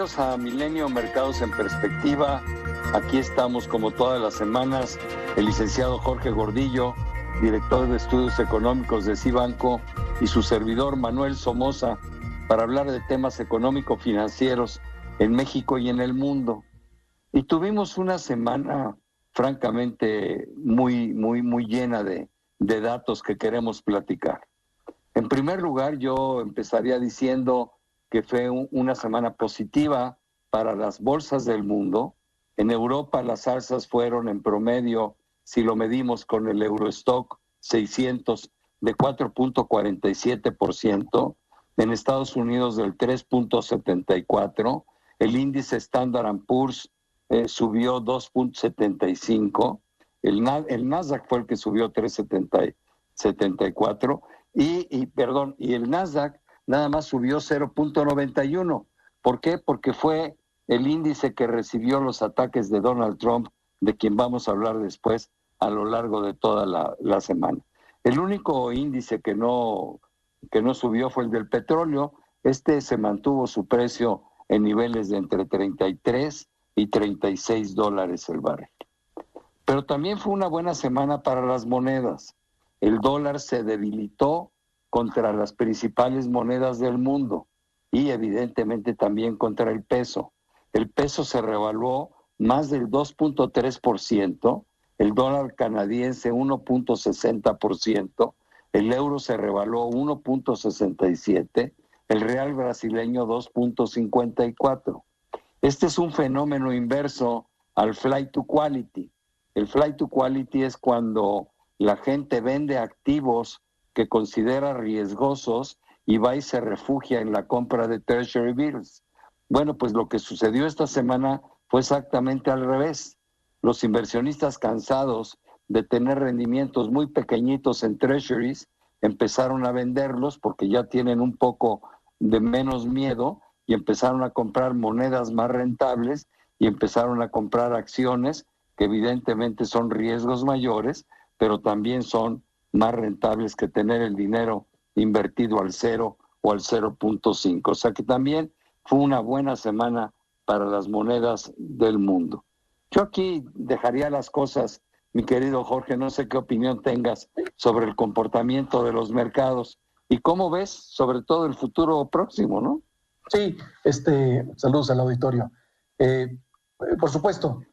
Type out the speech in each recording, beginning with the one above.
Bienvenidos a Milenio Mercados en Perspectiva. Aquí estamos como todas las semanas, el licenciado Jorge Gordillo, director de Estudios Económicos de Cibanco, y su servidor Manuel Somoza, para hablar de temas económico-financieros en México y en el mundo. Y tuvimos una semana francamente muy llena de datos que queremos platicar. En primer lugar, yo empezaría diciendo que fue una semana positiva para las bolsas del mundo. En Europa las alzas fueron en promedio, si lo medimos con el Eurostock 600, de 4.47%, en Estados Unidos del 3.74%, el índice Standard & Poor's subió 2.75%, el Nasdaq fue el que subió 3.74%, y el Nasdaq nada más subió 0.91%. ¿Por qué? Porque fue el índice que recibió los ataques de Donald Trump, de quien vamos a hablar después a lo largo de toda la semana. El único índice que no subió fue el del petróleo. Este se mantuvo su precio en niveles de entre 33 y 36 dólares el barril. Pero también fue una buena semana para las monedas. El dólar se debilitó contra las principales monedas del mundo y evidentemente también contra el peso. El peso se revaluó más del 2.3%, el dólar canadiense 1.60%, el euro se revaluó 1.67%, el real brasileño 2.54%. Este es un fenómeno inverso al flight to quality. El flight to quality es cuando la gente vende activos que considera riesgosos y va y se refugia en la compra de Treasury Bills. Bueno, pues lo que sucedió esta semana fue exactamente al revés. Los inversionistas, cansados de tener rendimientos muy pequeñitos en Treasuries, empezaron a venderlos porque ya tienen un poco de menos miedo y empezaron a comprar monedas más rentables y empezaron a comprar acciones que evidentemente son riesgos mayores, pero también son más rentables que tener el dinero invertido al 0 o al 0.5. O sea que también fue una buena semana para las monedas del mundo. Yo aquí dejaría las cosas, mi querido Jorge, no sé qué opinión tengas sobre el comportamiento de los mercados y cómo ves sobre todo el futuro próximo, ¿no? Sí, saludos al auditorio. Por supuesto,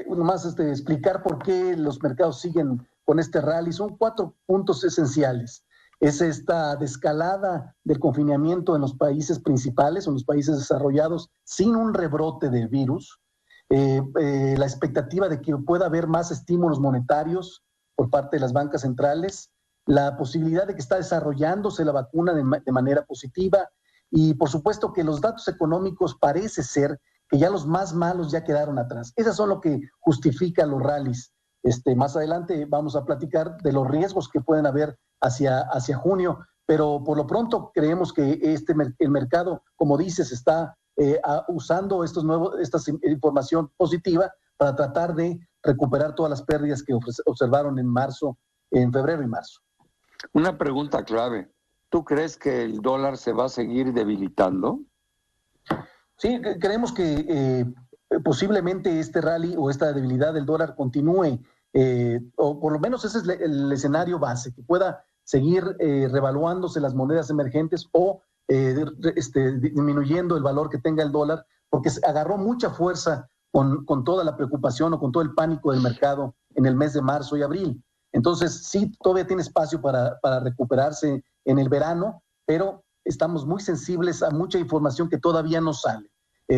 nomás explicar por qué los mercados siguen con este rally. Son 4 puntos esenciales. Es esta descalada del confinamiento en los países principales, en los países desarrollados, sin un rebrote del virus. La expectativa de que pueda haber más estímulos monetarios por parte de las bancas centrales, la posibilidad de que está desarrollándose la vacuna de manera positiva, y por supuesto que los datos económicos parece ser que ya los más malos ya quedaron atrás. Esas son lo que justifica los rallies. Más adelante vamos a platicar de los riesgos que pueden haber hacia junio, pero por lo pronto creemos que el mercado, como dices, está usando esta información positiva para tratar de recuperar todas las pérdidas que observaron en febrero y marzo. Una pregunta clave. ¿Tú crees que el dólar se va a seguir debilitando? Sí, creemos que posiblemente este rally o esta debilidad del dólar continúe, o por lo menos ese es el escenario base, que pueda seguir revaluándose las monedas emergentes o disminuyendo el valor que tenga el dólar, porque agarró mucha fuerza con toda la preocupación o con todo el pánico del mercado en el mes de marzo y abril. Entonces, sí, todavía tiene espacio para recuperarse en el verano, pero estamos muy sensibles a mucha información que todavía no sale.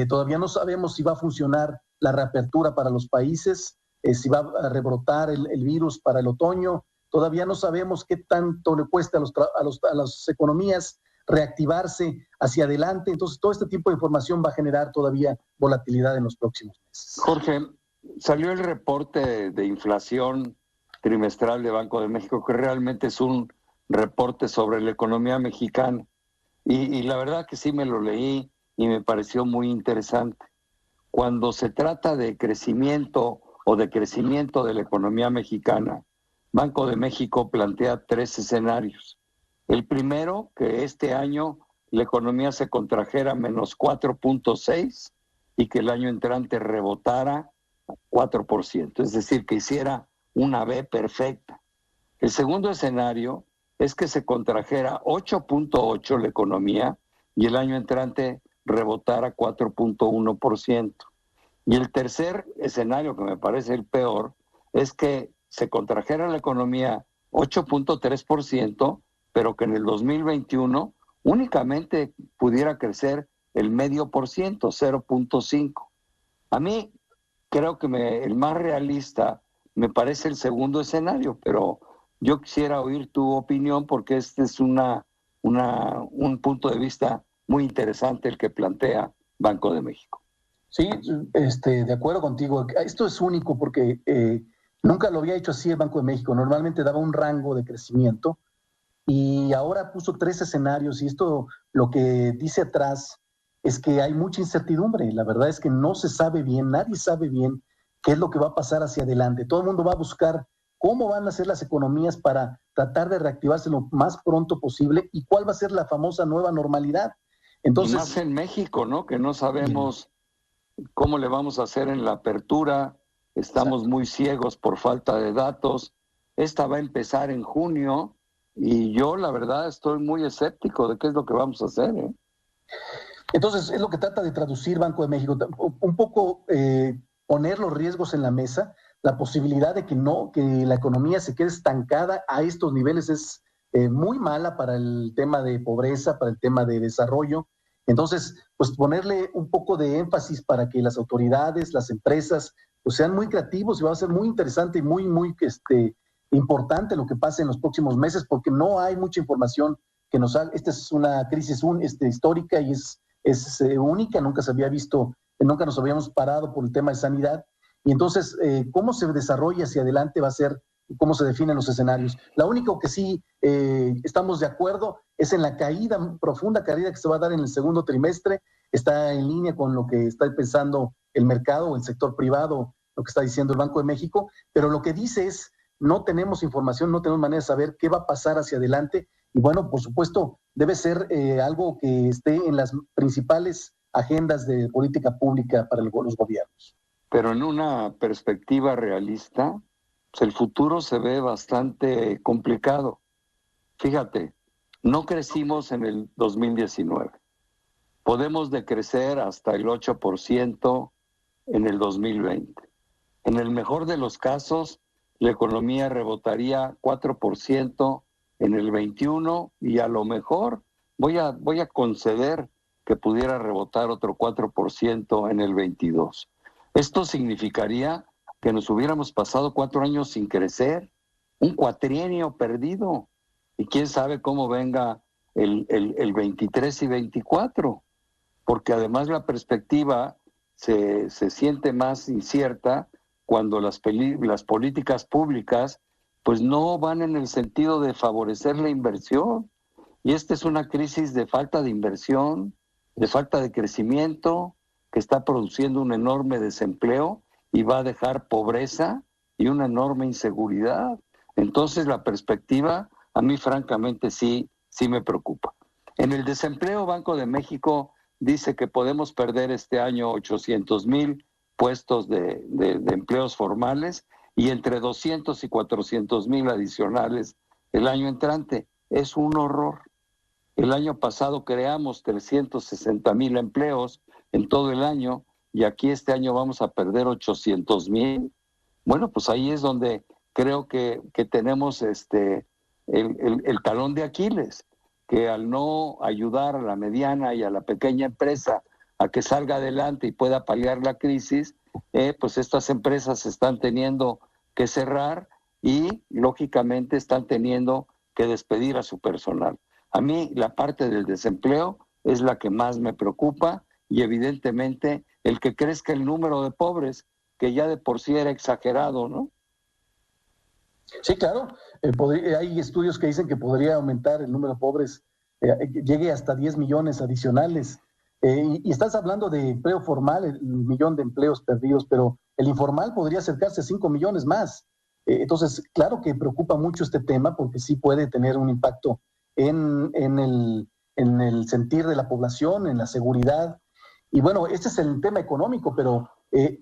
Todavía no sabemos si va a funcionar la reapertura para los países, si va a rebrotar el virus para el otoño. Todavía no sabemos qué tanto le cuesta a las economías reactivarse hacia adelante. Entonces, todo este tipo de información va a generar todavía volatilidad en los próximos meses. Jorge, salió el reporte de inflación trimestral de Banco de México, que realmente es un reporte sobre la economía mexicana. Y la verdad que sí me lo leí y me pareció muy interesante. Cuando se trata de crecimiento o decrecimiento de la economía mexicana, Banco de México plantea 3 escenarios. El primero, que este año la economía se contrajera menos 4.6 y que el año entrante rebotara 4%, es decir, que hiciera una V perfecta. El segundo escenario es que se contrajera 8.8 la economía y el año entrante rebotara 4.1%. Y el tercer escenario, que me parece el peor, es que se contrajera la economía 8.3%, pero que en el 2021 únicamente pudiera crecer el 0.5%, 0.5%. A mí creo que el más realista me parece el segundo escenario, pero yo quisiera oír tu opinión porque este es un punto de vista muy interesante el que plantea Banco de México. Sí, de acuerdo contigo. Esto es único porque nunca lo había hecho así el Banco de México. Normalmente daba un rango de crecimiento y ahora puso 3 escenarios y esto lo que dice atrás es que hay mucha incertidumbre. La verdad es que no se sabe bien, nadie sabe bien qué es lo que va a pasar hacia adelante. Todo el mundo va a buscar cómo van a ser las economías para tratar de reactivarse lo más pronto posible y cuál va a ser la famosa nueva normalidad. Entonces, y más en México, ¿no? Que no sabemos cómo le vamos a hacer en la apertura, estamos Exacto. Muy ciegos por falta de datos. Esta va a empezar en junio y yo la verdad estoy muy escéptico de qué es lo que vamos a hacer, ¿eh? Entonces, es lo que trata de traducir Banco de México, un poco poner los riesgos en la mesa, la posibilidad de que la economía se quede estancada a estos niveles es muy mala para el tema de pobreza, para el tema de desarrollo. Entonces, pues ponerle un poco de énfasis para que las autoridades, las empresas, pues sean muy creativos y va a ser muy interesante y muy importante lo que pase en los próximos meses porque no hay mucha información que nos haga. Esta es una crisis histórica y es única, nunca se había visto, nunca nos habíamos parado por el tema de sanidad. Y entonces, cómo se desarrolla hacia adelante va a ser cómo se definen los escenarios. Lo único que sí estamos de acuerdo es en la profunda caída que se va a dar en el segundo trimestre. Está en línea con lo que está pensando el mercado, el sector privado, lo que está diciendo el Banco de México, pero lo que dice es, no tenemos información, no tenemos manera de saber qué va a pasar hacia adelante. Y bueno, por supuesto, debe ser algo que esté en las principales agendas de política pública para los gobiernos. Pero en una perspectiva realista, pues el futuro se ve bastante complicado. Fíjate, no crecimos en el 2019. Podemos decrecer hasta el 8% en el 2020. En el mejor de los casos, la economía rebotaría 4% en el 21 y a lo mejor voy a conceder que pudiera rebotar otro 4% en el 22. Esto significaría que nos hubiéramos pasado 4 años sin crecer, un cuatrienio perdido, y quién sabe cómo venga el 23 y 24, porque además la perspectiva se siente más incierta cuando las políticas públicas pues no van en el sentido de favorecer la inversión. Y esta es una crisis de falta de inversión, de falta de crecimiento, que está produciendo un enorme desempleo y va a dejar pobreza y una enorme inseguridad. Entonces la perspectiva a mí francamente sí me preocupa. En el desempleo, Banco de México dice que podemos perder este año 800,000 puestos de empleos formales y entre 200 y 400,000 adicionales el año entrante. Es un horror. El año pasado creamos 360,000 empleos en todo el año y aquí este año vamos a perder 800,000. Bueno, pues ahí es donde creo que tenemos el talón de Aquiles, que al no ayudar a la mediana y a la pequeña empresa a que salga adelante y pueda paliar la crisis, pues estas empresas están teniendo que cerrar y lógicamente están teniendo que despedir a su personal. A mí la parte del desempleo es la que más me preocupa y evidentemente el que crezca el número de pobres, que ya de por sí era exagerado, ¿no? Sí, claro. Hay estudios que dicen que podría aumentar el número de pobres, llegue hasta 10 millones adicionales. Y estás hablando de empleo formal, el millón de empleos perdidos, pero el informal podría acercarse a 5 millones más. Entonces, claro que preocupa mucho este tema porque sí puede tener un impacto en en el sentir de la población, en la seguridad. Y bueno, este es el tema económico, pero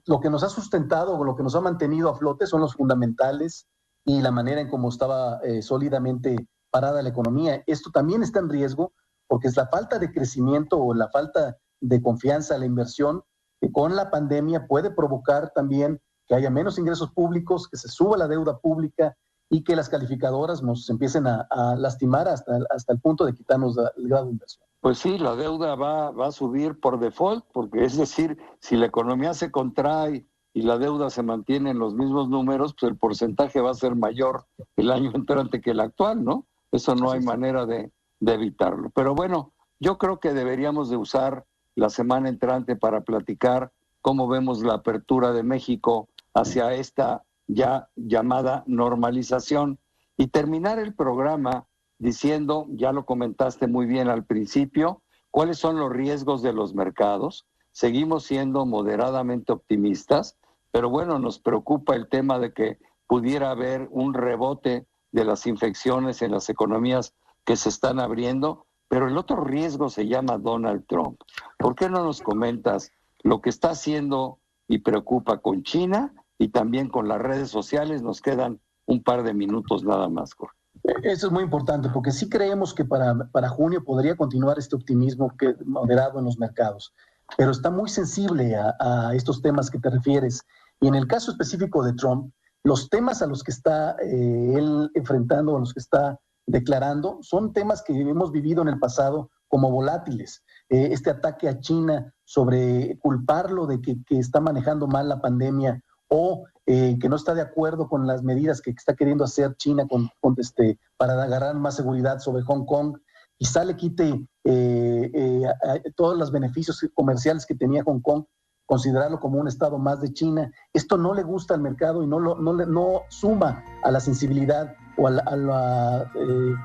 lo que nos ha sustentado, lo que nos ha mantenido a flote son los fundamentales y la manera en cómo estaba sólidamente parada la economía. Esto también está en riesgo porque es la falta de crecimiento o la falta de confianza a la inversión que con la pandemia puede provocar también que haya menos ingresos públicos, que se suba la deuda pública y que las calificadoras nos empiecen a lastimar hasta el punto de quitarnos el grado de inversión. Pues sí, la deuda va a subir por default, porque es decir, si la economía se contrae y la deuda se mantiene en los mismos números, pues el porcentaje va a ser mayor el año entrante que el actual, ¿no? Eso no hay manera de evitarlo. Pero bueno, yo creo que deberíamos de usar la semana entrante para platicar cómo vemos la apertura de México hacia esta ya llamada normalización y terminar el programa diciendo, ya lo comentaste muy bien al principio, cuáles son los riesgos de los mercados. Seguimos siendo moderadamente optimistas, pero bueno, nos preocupa el tema de que pudiera haber un rebote de las infecciones en las economías que se están abriendo, pero el otro riesgo se llama Donald Trump. ¿Por qué no nos comentas lo que está haciendo y preocupa con China y también con las redes sociales? Nos quedan un par de minutos nada más, Jorge. Eso es muy importante porque sí creemos que para junio podría continuar este optimismo moderado en los mercados, pero está muy sensible a estos temas que te refieres. Y en el caso específico de Trump, los temas a los que está él enfrentando, a los que está declarando, son temas que hemos vivido en el pasado como volátiles. Este ataque a China sobre culparlo de que está manejando mal la pandemia o que no está de acuerdo con las medidas que está queriendo hacer China para agarrar más seguridad sobre Hong Kong, quizá le quite todos los beneficios comerciales que tenía Hong Kong, considerarlo como un estado más de China. Esto no le gusta al mercado y no suma a la sensibilidad o a la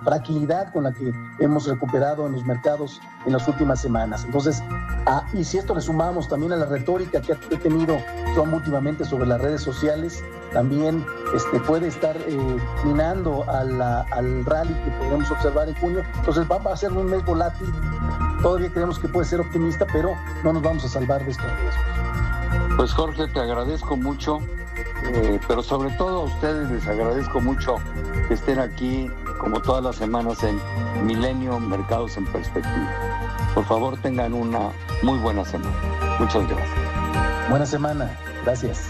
fragilidad con la que hemos recuperado en los mercados en las últimas semanas. Entonces, y si esto le sumamos también a la retórica que ha tenido Trump últimamente sobre las redes sociales, también puede estar minando al rally que podemos observar en junio. Entonces va a ser un mes volátil. Todavía creemos que puede ser optimista, pero no nos vamos a salvar de estos riesgos. Pues Jorge, te agradezco mucho, pero sobre todo a ustedes les agradezco mucho que estén aquí como todas las semanas en Milenio Mercados en Perspectiva. Por favor, tengan una muy buena semana. Muchas gracias. Buena semana. Gracias.